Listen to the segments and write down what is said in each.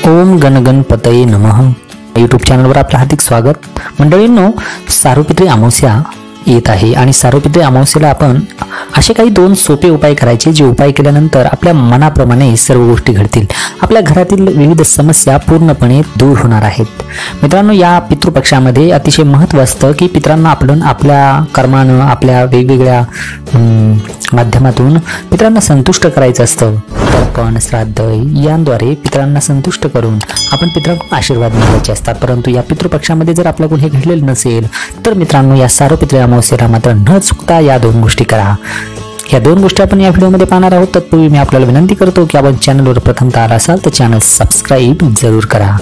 ओम गणगणपतये नमः। यूट्यूब चॅनलवर आपलं हार्दिक स्वागत। मंडळींनो, सार्वपित्री अमावस्या येत आहे आणि सार्वपित्री अमावस्येला आपण असे काही दोन सोपे उपाय करायचे, जे उपाय केल्यानंतर आपल्या मनाप्रमाणे सर्व गोष्टी घडतील। आपल्या घरातील विविध समस्या पूर्णपणे दूर होणार आहेत। मित्रांनो, या पितृपक्षामध्ये अतिशय महत्त्व असतं की पितरांना आपण आपल्या कर्मानं, आपल्या वेगवेगळ्या माध्यमातून पितरांना संतुष्ट करायचं असतं। तर्पण, श्राद्ध यांद्वारे पितरांना संतुष्ट करून आपण पितरांकडून आशीर्वाद मिळवायचे असतात। परंतु या पितृपक्षामध्ये जर आपल्याकडून हे घडलेलं नसेल तर मित्रांनो, या सार्वपित्री अमावस्येला मात्र न चुकता या दोन गोष्टी करा। या दोन गोष्टी आपण या व्हिडिओमध्ये पाहणार आहोत। तत्पूर्वी मी आपल्याला विनंती करतो की आपण चॅनलवर प्रथमतः आला असाल तर चॅनल सबस्क्राईब जरूर करा।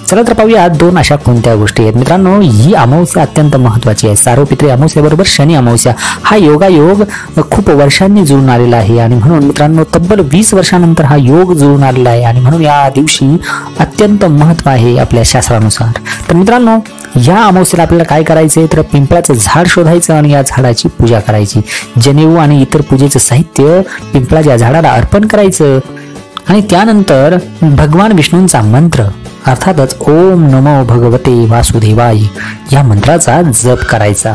चला तर पाहूया दोन अशा कोणत्या गोष्टी आहेत। मित्रांनो, ही अमावस्या अत्यंत महत्त्वाची आहे। सार्वपित्री अमावस्येबरोबर शनी अमावस्या हा योगायोग खूप वर्षांनी जुळून आलेला आहे आणि म्हणून मित्रांनो तब्बल 20 वर्षानंतर हा योग जुळून आलेला आहे आणि म्हणून या दिवशी अत्यंत महत्त्व आहे आपल्या शास्त्रानुसार। तर मित्रांनो, या अमावस्येला आपल्याला काय करायचे तर पिंपळाचं झाड शोधायचं आणि या झाडाची पूजा करायची। जनेऊ आणि इतर पूजेचं साहित्य पिंपळाच्या झाडाला अर्पण करायचं आणि त्यानंतर भगवान विष्णूंचा मंत्र अर्थातच ओम नमो भगवते वासुदेवाय या मंत्राचा जप करायचा।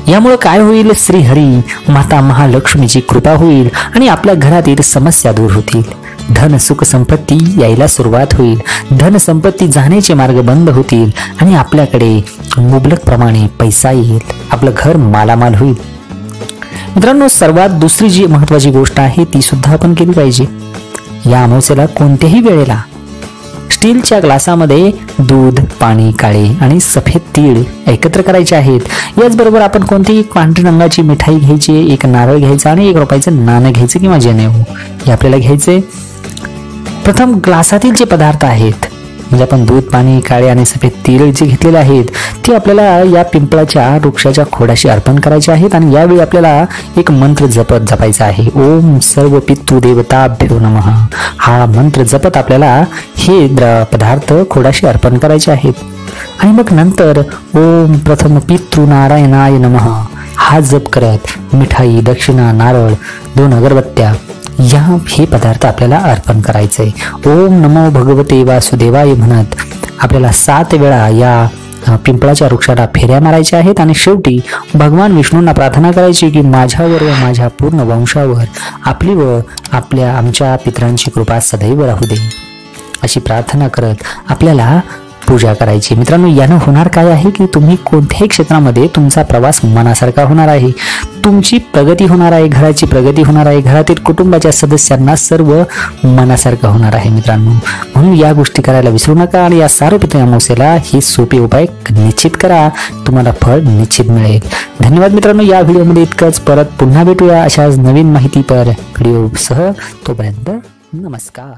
यामुळे काय होईल, श्री हरी माता महालक्ष्मीची कृपा होईल आणि आपल्या घरातील समस्या दूर होतील। धन सुख संपत्ती यायला सुरुवात होईल। धन संपत्ती जाण्याचे मार्ग बंद होतील आणि आपल्याकडे मुबलक प्रमाणे पैसा येईल। आपलं घर मालामाल होईल। मित्रांनो, सर्वात दुसरी जी महत्वाची गोष्ट आहे ती सुद्धा आपण केली पाहिजे। या अमावस्येला कोणत्याही वेळेला स्टीलच्या ग्लासामध्ये दूध, पाणी, काळे आणि सफेद तीळ एकत्र करायचे आहेत। याचबरोबर आपण कोणतीही पांढऱ्या रंगाची मिठाई घ्यायची, एक नारळ घ्यायचा आणि 1 रुपयाचं नाणं घ्यायचं किंवा जनेऊ हे आपल्याला घ्यायचे। प्रथम ग्लासातील जे पदार्थ आहेत म्हणजे आपण दूध, पाणी, काळे आणि सफेद तीळ जे घेतलेले आहेत ते आपल्याला या पिंपळाच्या वृक्षाच्या खोडाशी अर्पण करायचे आहेत आणि यावेळी आपल्याला एक मंत्र जपायचा आहे। ओम सर्व पितृ देवताभ्यो नमः हा मंत्र जपत आपल्याला हे पदार्थ खोडाशी अर्पण करायचे आहेत आणि मग नंतर ओम प्रथम पितृ नारायणाय नमः हा जप करत मिठाई, दक्षिणा, नारळ, 2 अगरबत्त्या हे पदार्थ आपल्याला अर्पण करायचे। ओम नमो भगवते वासुदेवाय म्हणत आपल्याला 7 वेळा या पिंपळाच्या वृक्षाला फेऱ्या मारायच्या आहेत आणि शेवटी भगवान विष्णूंना प्रार्थना करायची की माझ्यावर व माझ्या पूर्ण वंशावर आपली व आमच्या पितरांची कृपा सदैव राहू दे अशी प्रार्थना करत आपल्याला पूजा करायची। मित्रांनो, यानं होणार काय आहे की तुम्ही कोणत्याही क्षेत्रामध्ये तुमचा प्रवास मनासारखा होणार आहे, तुमची प्रगती होणार आहे, घराची प्रगती होणार आहे, घरातील कुटुंबाच्या सदस्यांना सर्व मनासारखं होणार आहे। मित्रांनो, म्हणून या गोष्टी करायला विसरू नका आणि या सार्वपित्री अमावस्येला हे सोपे उपाय निश्चित करा, तुम्हाला फळ निश्चित मिळेल। धन्यवाद मित्रांनो, या व्हिडिओमध्ये इतकंच। परत पुन्हा भेटूया अशाच नवीन माहितीपर व्हिडिओसह। तोपर्यंत नमस्कार।